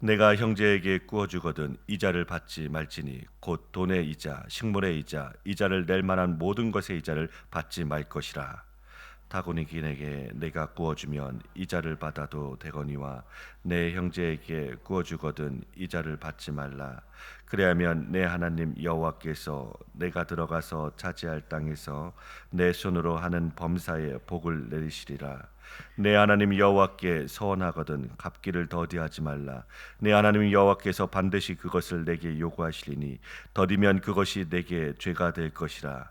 내가 형제에게 구워주거든 이자를 받지 말지니 곧 돈의 이자, 식물의 이자, 이자를 낼 만한 모든 것의 이자를 받지 말 것이라. 타고니긴에게 내가 구워주면 이자를 받아도 되거니와 내 형제에게 구워주거든 이자를 받지 말라. 그래야면 내 하나님 여호와께서 내가 들어가서 차지할 땅에서 내 손으로 하는 범사에 복을 내리시리라. 내 하나님 여호와께 서원하거든 갚기를 더디하지 말라. 내 하나님 여호와께서 반드시 그것을 내게 요구하시리니 더디면 그것이 내게 죄가 될 것이라.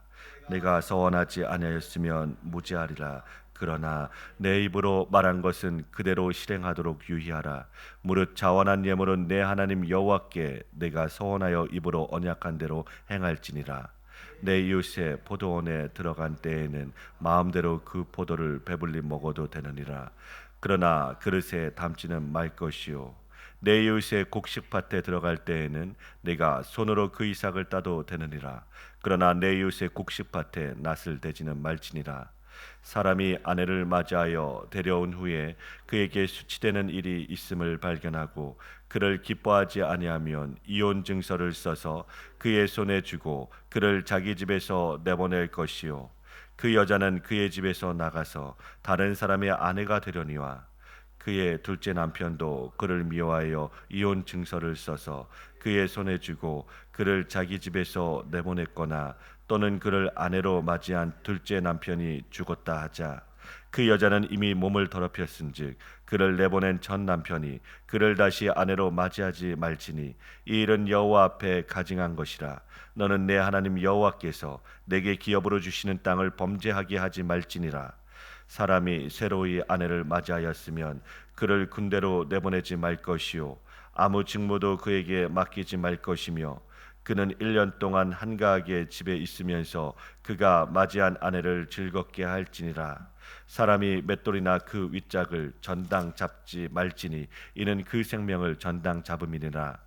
내가 서원하지 아니하였으면 무죄하리라. 그러나 내 입으로 말한 것은 그대로 실행하도록 유의하라. 무릇 자원한 예물은 내 하나님 여호와께 내가 서원하여 입으로 언약한 대로 행할지니라. 내 이웃의 포도원에 들어간 때에는 마음대로 그 포도를 배불리 먹어도 되느니라. 그러나 그릇에 담지는 말 것이요 내 이웃의 곡식밭에 들어갈 때에는 내가 손으로 그 이삭을 따도 되느니라. 그러나 내 이웃의 곡식밭에 낫을 대지는 말지니라. 사람이 아내를 맞이하여 데려온 후에 그에게 수치되는 일이 있음을 발견하고 그를 기뻐하지 아니하면 이혼 증서를 써서 그의 손에 주고 그를 자기 집에서 내보낼 것이요 그 여자는 그의 집에서 나가서 다른 사람의 아내가 되려니와 그의 둘째 남편도 그를 미워하여 이혼 증서를 써서 그의 손에 주고 그를 자기 집에서 내보냈거나 또는 그를 아내로 맞이한 둘째 남편이 죽었다 하자 그 여자는 이미 몸을 더럽혔은즉 그를 내보낸 전 남편이 그를 다시 아내로 맞이하지 말지니 이 일은 여호와 앞에 가증한 것이라. 너는 내 하나님 여호와께서 내게 기업으로 주시는 땅을 범죄하게 하지 말지니라. 사람이 새로이 아내를 맞이하였으면 그를 군대로 내보내지 말 것이요 아무 직무도 그에게 맡기지 말 것이며 그는 1년 동안 한가하게 집에 있으면서 그가 맞이한 아내를 즐겁게 할지니라. 사람이 맷돌이나 그 윗짝을 전당 잡지 말지니 이는 그 생명을 전당 잡음이니라.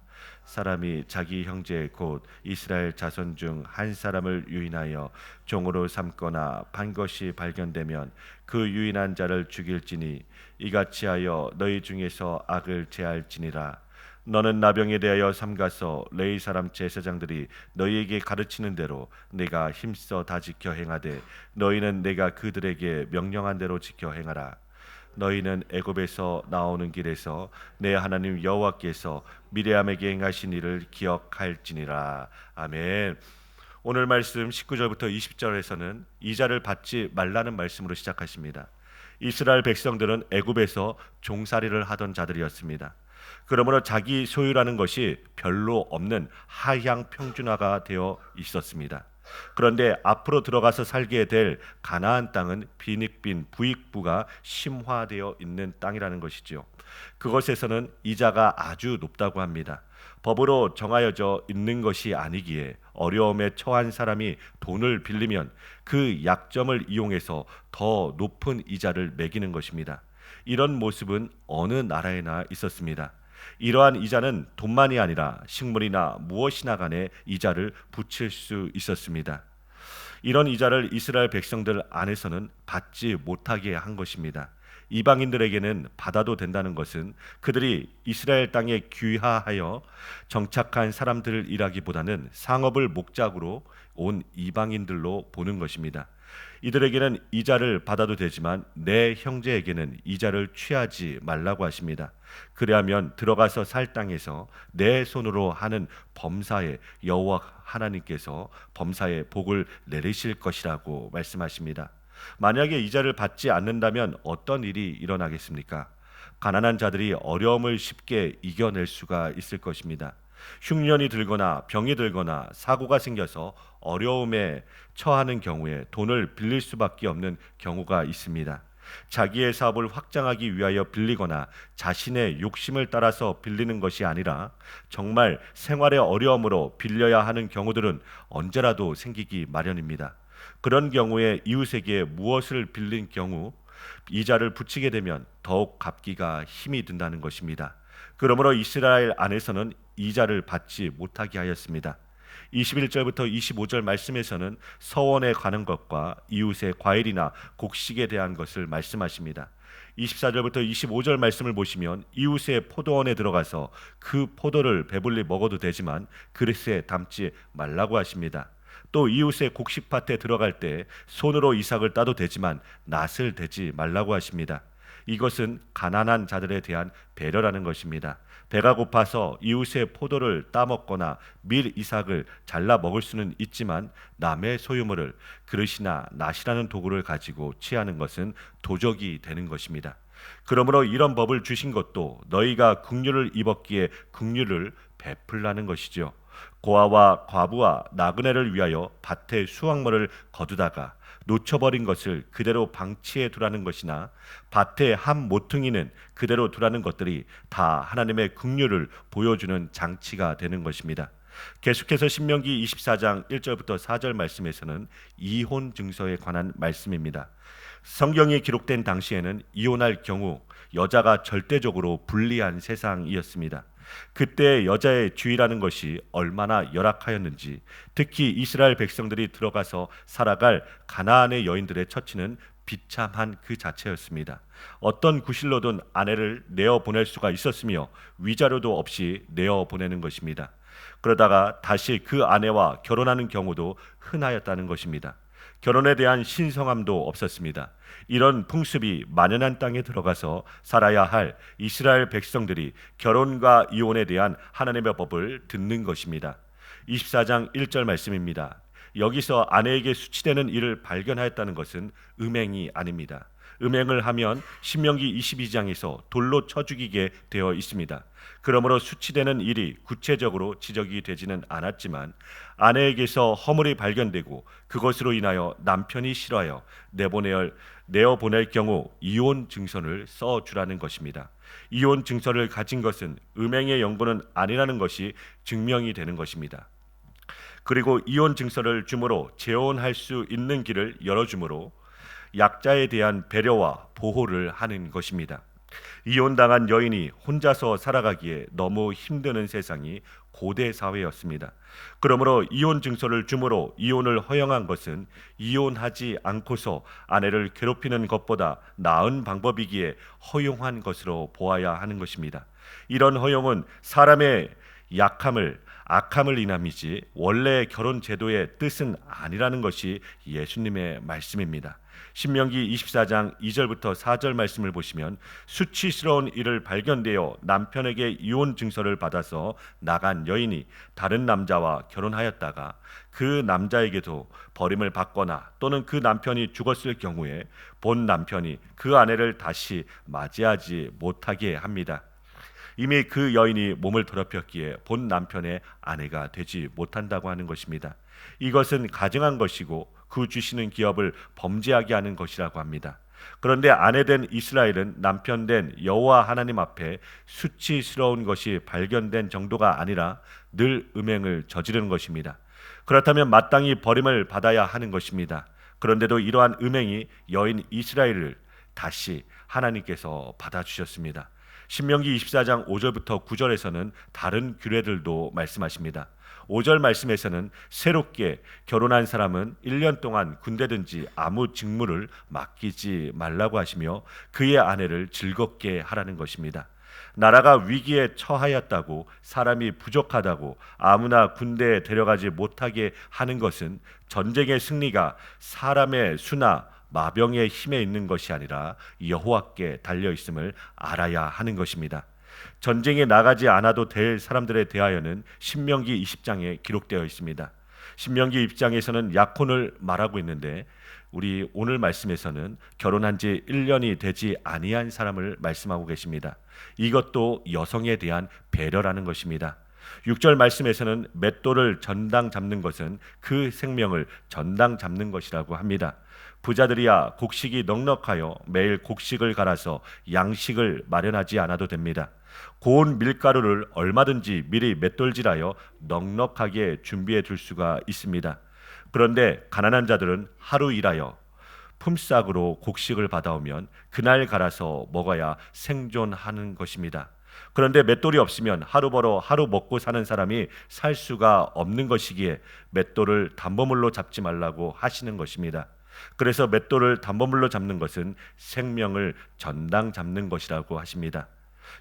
사람이 자기 형제 곧 이스라엘 자손 중 한 사람을 유인하여 종으로 삼거나 판 것이 발견되면 그 유인한 자를 죽일지니 이같이 하여 너희 중에서 악을 제할지니라. 너는 나병에 대하여 삼가서 레위 사람 제사장들이 너희에게 가르치는 대로 내가 힘써 다 지켜 행하되 너희는 내가 그들에게 명령한 대로 지켜 행하라. 너희는 애굽에서 나오는 길에서 내 하나님 여호와께서 미리암에게 행하신 일을 기억할지니라. 아멘. 오늘 말씀 19절부터 20절에서는 이자를 받지 말라는 말씀으로 시작하십니다. 이스라엘 백성들은 애굽에서 종살이를 하던 자들이었습니다. 그러므로 자기 소유라는 것이 별로 없는 하향 평준화가 되어 있었습니다. 그런데 앞으로 들어가서 살게 될 가나안 땅은 빈익빈 부익부가 심화되어 있는 땅이라는 것이지요. 그것에서는 이자가 아주 높다고 합니다. 법으로 정하여져 있는 것이 아니기에 어려움에 처한 사람이 돈을 빌리면 그 약점을 이용해서 더 높은 이자를 매기는 것입니다. 이런 모습은 어느 나라에나 있었습니다. 이러한 이자는 돈만이 아니라 식물이나 무엇이나 간에 이자를 붙일 수 있었습니다. 이런 이자를 이스라엘 백성들 안에서는 받지 못하게 한 것입니다. 이방인들에게는 받아도 된다는 것은 그들이 이스라엘 땅에 귀화하여 정착한 사람들이라기보다는 상업을 목적으로 온 이방인들로 보는 것입니다. 이들에게는 이자를 받아도 되지만 내 형제에게는 이자를 취하지 말라고 하십니다. 그리하면 들어가서 살 땅에서 내 손으로 하는 범사에 여호와 하나님께서 범사에 복을 내리실 것이라고 말씀하십니다. 만약에 이자를 받지 않는다면 어떤 일이 일어나겠습니까? 가난한 자들이 어려움을 쉽게 이겨낼 수가 있을 것입니다. 흉년이 들거나 병이 들거나 사고가 생겨서 어려움에 처하는 경우에 돈을 빌릴 수밖에 없는 경우가 있습니다. 자기의 사업을 확장하기 위하여 빌리거나 자신의 욕심을 따라서 빌리는 것이 아니라 정말 생활의 어려움으로 빌려야 하는 경우들은 언제라도 생기기 마련입니다. 그런 경우에 이웃에게 무엇을 빌린 경우 이자를 붙이게 되면 더욱 갚기가 힘이 든다는 것입니다. 그러므로 이스라엘 안에서는 이자를 받지 못하게 하였습니다. 21절부터 25절 말씀에서는 서원에 관한 것과 이웃의 과일이나 곡식에 대한 것을 말씀하십니다. 24절부터 25절 말씀을 보시면 이웃의 포도원에 들어가서 그 포도를 배불리 먹어도 되지만 그릇에 담지 말라고 하십니다. 또 이웃의 곡식밭에 들어갈 때 손으로 이삭을 따도 되지만 낫을 대지 말라고 하십니다. 이것은 가난한 자들에 대한 배려라는 것입니다. 배가 고파서 이웃의 포도를 따먹거나 밀 이삭을 잘라 먹을 수는 있지만 남의 소유물을 그릇이나 낫이라는 도구를 가지고 취하는 것은 도적이 되는 것입니다. 그러므로 이런 법을 주신 것도 너희가 긍휼을 입었기에 긍휼을 베풀라는 것이죠. 고아와 과부와 나그네를 위하여 밭에 수확물을 거두다가 놓쳐버린 것을 그대로 방치해 두라는 것이나 밭에 한 모퉁이는 그대로 두라는 것들이 다 하나님의 긍휼을 보여주는 장치가 되는 것입니다. 계속해서 신명기 24장 1절부터 4절 말씀에서는 이혼 증서에 관한 말씀입니다. 성경이 기록된 당시에는 이혼할 경우 여자가 절대적으로 불리한 세상이었습니다. 그때 여자의 주의라는 것이 얼마나 열악하였는지, 특히 이스라엘 백성들이 들어가서 살아갈 가나안의 여인들의 처치는 비참한 그 자체였습니다. 어떤 구실로든 아내를 내어보낼 수가 있었으며 위자료도 없이 내어보내는 것입니다. 그러다가 다시 그 아내와 결혼하는 경우도 흔하였다는 것입니다. 결혼에 대한 신성함도 없었습니다. 이런 풍습이 만연한 땅에 들어가서 살아야 할 이스라엘 백성들이 결혼과 이혼에 대한 하나님의 법을 듣는 것입니다. 24장 1절 말씀입니다. 여기서 아내에게 수치되는 일을 발견하였다는 것은 음행이 아닙니다. 음행을 하면 신명기 22장에서 돌로 쳐 죽이게 되어 있습니다. 그러므로 수치되는 일이 구체적으로 지적이 되지는 않았지만 아내에게서 허물이 발견되고 그것으로 인하여 남편이 싫어하여 내어보낼 경우 이혼 증서를 써주라는 것입니다. 이혼 증서를 가진 것은 음행의 연고는 아니라는 것이 증명이 되는 것입니다. 그리고 이혼 증서를 주므로 재혼할 수 있는 길을 열어주므로 약자에 대한 배려와 보호를 하는 것입니다. 이혼당한 여인이 혼자서 살아가기에 너무 힘드는 세상이 고대 사회였습니다. 그러므로 이혼 증서를 주므로 이혼을 허용한 것은 이혼하지 않고서 아내를 괴롭히는 것보다 나은 방법이기에 허용한 것으로 보아야 하는 것입니다. 이런 허용은 사람의 악함을 인함이지 원래 결혼 제도의 뜻은 아니라는 것이 예수님의 말씀입니다. 신명기 24장 2절부터 4절 말씀을 보시면 수치스러운 일을 발견되어 남편에게 이혼 증서를 받아서 나간 여인이 다른 남자와 결혼하였다가 그 남자에게도 버림을 받거나 또는 그 남편이 죽었을 경우에 본 남편이 그 아내를 다시 맞이하지 못하게 합니다. 이미 그 여인이 몸을 더럽혔기에 본 남편의 아내가 되지 못한다고 하는 것입니다. 이것은 가증한 것이고 그 주시는 기업을 범죄하게 하는 것이라고 합니다. 그런데 아내된 이스라엘은 남편된 여호와 하나님 앞에 수치스러운 것이 발견된 정도가 아니라 늘 음행을 저지르는 것입니다. 그렇다면 마땅히 버림을 받아야 하는 것입니다. 그런데도 이러한 음행이 여인 이스라엘을 다시 하나님께서 받아주셨습니다. 신명기 24장 5절부터 9절에서는 다른 규례들도 말씀하십니다. 5절 말씀에서는 새롭게 결혼한 사람은 1년 동안 군대든지 아무 직무를 맡기지 말라고 하시며 그의 아내를 즐겁게 하라는 것입니다. 나라가 위기에 처하였다고 사람이 부족하다고 아무나 군대에 데려가지 못하게 하는 것은 전쟁의 승리가 사람의 수나 마병의 힘에 있는 것이 아니라 여호와께 달려 있음을 알아야 하는 것입니다. 전쟁에 나가지 않아도 될 사람들에 대하여는 신명기 20장에 기록되어 있습니다. 신명기 20장에서는 약혼을 말하고 있는데 우리 오늘 말씀에서는 결혼한 지 1년이 되지 아니한 사람을 말씀하고 계십니다. 이것도 여성에 대한 배려라는 것입니다. 6절 말씀에서는 맷돌을 전당 잡는 것은 그 생명을 전당 잡는 것이라고 합니다. 부자들이야 곡식이 넉넉하여 매일 곡식을 갈아서 양식을 마련하지 않아도 됩니다. 고운 밀가루를 얼마든지 미리 맷돌질하여 넉넉하게 준비해 둘 수가 있습니다. 그런데 가난한 자들은 하루 일하여 품삯으로 곡식을 받아오면 그날 갈아서 먹어야 생존하는 것입니다. 그런데 맷돌이 없으면 하루 벌어 하루 먹고 사는 사람이 살 수가 없는 것이기에 맷돌을 담보물로 잡지 말라고 하시는 것입니다. 그래서 맷돌을 담보물로 잡는 것은 생명을 전당 잡는 것이라고 하십니다.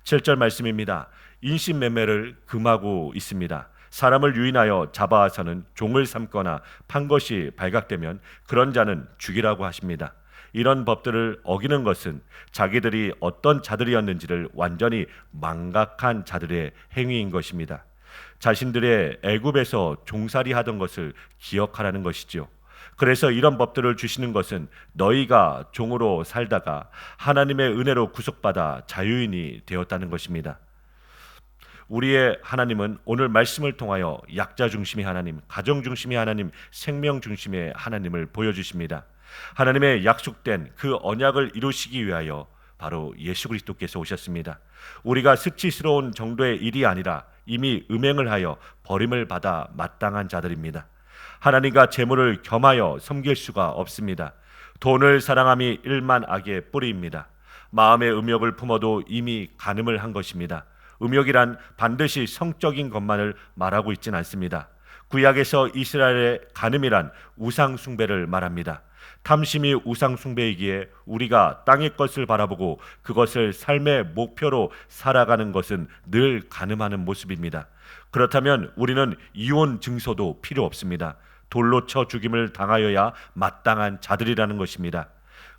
7절 말씀입니다. 인신매매를 금하고 있습니다. 사람을 유인하여 잡아서는 종을 삼거나 판 것이 발각되면 그런 자는 죽이라고 하십니다. 이런 법들을 어기는 것은 자기들이 어떤 자들이었는지를 완전히 망각한 자들의 행위인 것입니다. 자신들의 애굽에서 종살이 하던 것을 기억하라는 것이지요. 그래서 이런 법들을 주시는 것은 너희가 종으로 살다가 하나님의 은혜로 구속받아 자유인이 되었다는 것입니다. 우리의 하나님은 오늘 말씀을 통하여 약자 중심의 하나님, 가정 중심의 하나님, 생명 중심의 하나님을 보여주십니다. 하나님의 약속된 그 언약을 이루시기 위하여 바로 예수 그리스도께서 오셨습니다. 우리가 수치스러운 정도의 일이 아니라 이미 음행을 하여 버림을 받아 마땅한 자들입니다. 하나님과 재물을 겸하여 섬길 수가 없습니다. 돈을 사랑함이 일만 악의 뿌리입니다. 마음의 음욕을 품어도 이미 간음을 한 것입니다. 음욕이란 반드시 성적인 것만을 말하고 있진 않습니다. 구약에서 이스라엘의 간음이란 우상 숭배를 말합니다. 탐심이 우상 숭배이기에 우리가 땅의 것을 바라보고 그것을 삶의 목표로 살아가는 것은 늘 간음하는 모습입니다. 그렇다면 우리는 이혼 증서도 필요 없습니다. 돌로 쳐 죽임을 당하여야 마땅한 자들이라는 것입니다.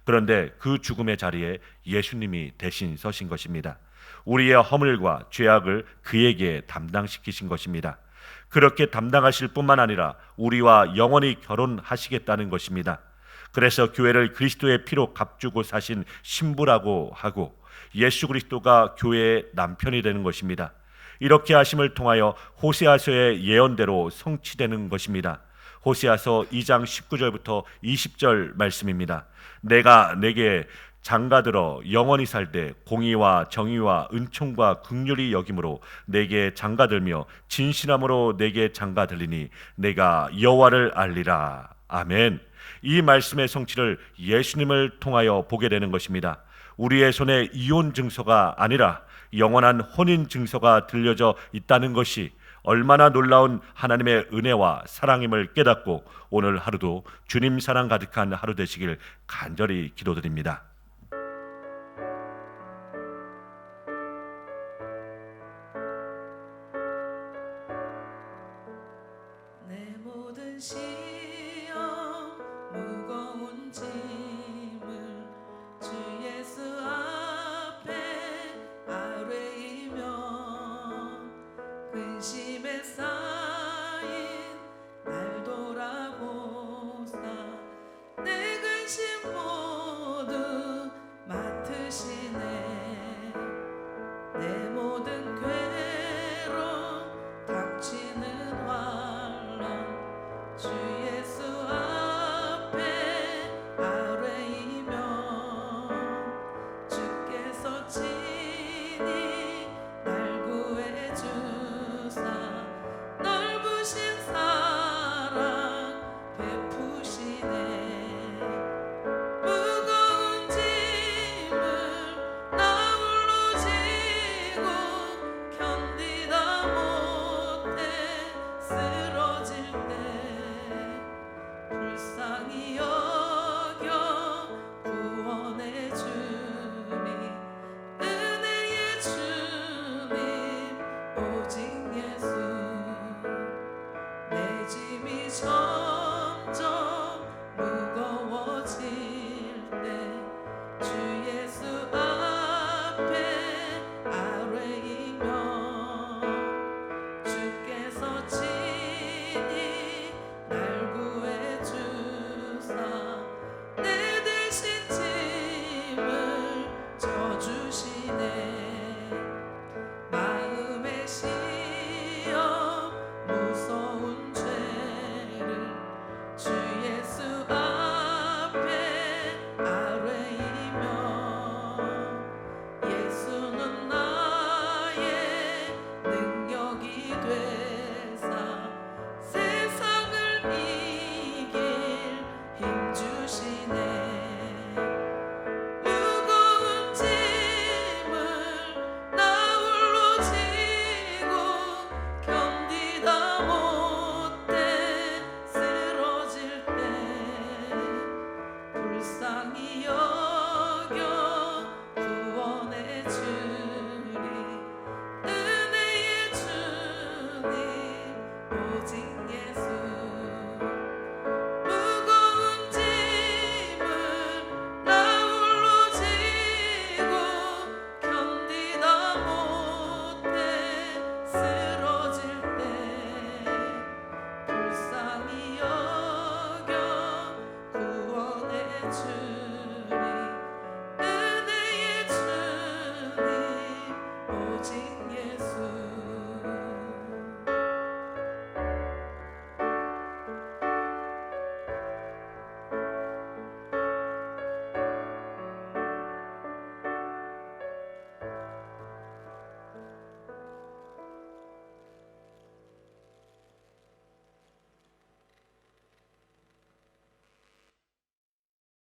그런데 그 죽음의 자리에 예수님이 대신 서신 것입니다. 우리의 허물과 죄악을 그에게 담당시키신 것입니다. 그렇게 담당하실 뿐만 아니라 우리와 영원히 결혼하시겠다는 것입니다. 그래서 교회를 그리스도의 피로 값주고 사신 신부라고 하고 예수 그리스도가 교회의 남편이 되는 것입니다. 이렇게 하심을 통하여 호세아서의 예언대로 성취되는 것입니다. 호세아서 2장 19절부터 20절 말씀입니다. 내가 내게 장가들어 영원히 살되 공의와 정의와 은총과 긍휼이 여김으로 내게 장가들며 진실함으로 내게 장가들리니 내가 여호와를 알리라. 아멘. 이 말씀의 성취를 예수님을 통하여 보게 되는 것입니다. 우리의 손에 이혼 증서가 아니라 영원한 혼인 증서가 들려져 있다는 것이 얼마나 놀라운 하나님의 은혜와 사랑임을 깨닫고 오늘 하루도 주님 사랑 가득한 하루 되시길 간절히 기도드립니다.